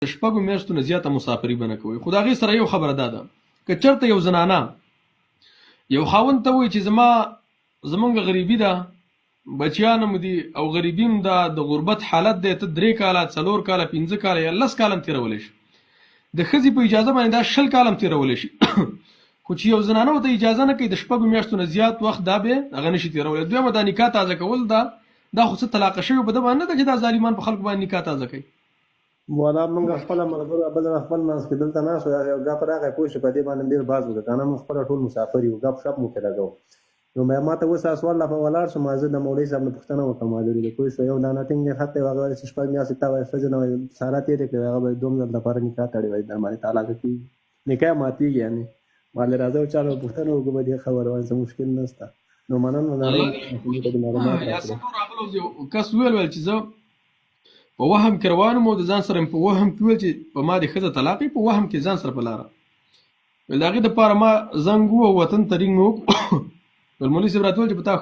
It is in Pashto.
شپږو میاشتو نه زیاته مسافري به نه کوئ. خو د هغې سره یو خبره دا ده، که چېرته یو زنانه یو خاوند ته وایي چې زمونږ غریبي ده، بچیان مو دي او غریبي هم ده، د غربت حالت دی، ته 3 کاله 4 کاله 5 کاله یا 10 کاله هم تېرولی شي، د ښځې په اجازه باندې دا 10 کاله هم تېرولی شي. خو چې یو زنانه ورته اجازه نه کوي د 6 میاشتو نه زیات وخت، دا به هغه نشي تېرولی. دویمه دا نکاح تازه کول دا خو څه طلاقه شوي په ده باندې نه ده چې دا ظالمان په خلکو باندې نکاح تازه کوي. والا موږ خپله ملګرو بل خپل منځ کې دلته ناست وو، یو ګپ راغی پوه شو په دې باندې ډېر باز وکړه، که نه موږ خپله ټول مسافر یو، ګپ شپ مو پرې لګوو. نو ما ته اوس سوال لا ولاړ شو، زه د مولوي صاحب نه پوښتنه وکړم مادري د پوه شو یو دانه ټینګ دی خط دی، هغه وایي چې 6 میاشتې تا وایي ښځه نه وایي ساره تېرې کړې، هغه به 2 ځل لپاره نکاح تړې وایي در باندې طلاقه کېږي، نکاح ماتېږي. یعنې ما له راځه و چا له پوښتنه وکړو په دې خبره باندې څه مشکل نشته. نو مننه یو کس ویل چې زه په وهم کې روان وم او د ځان سره په وهم کې ویل چې په ما دې ښځه طلاق په وهم کې ځان سره په لاره ویل د هغې دپاره ما زنګ ووهه وطن ته رینګ مې وکړو. مولوي صاحب راته ویل چې په تا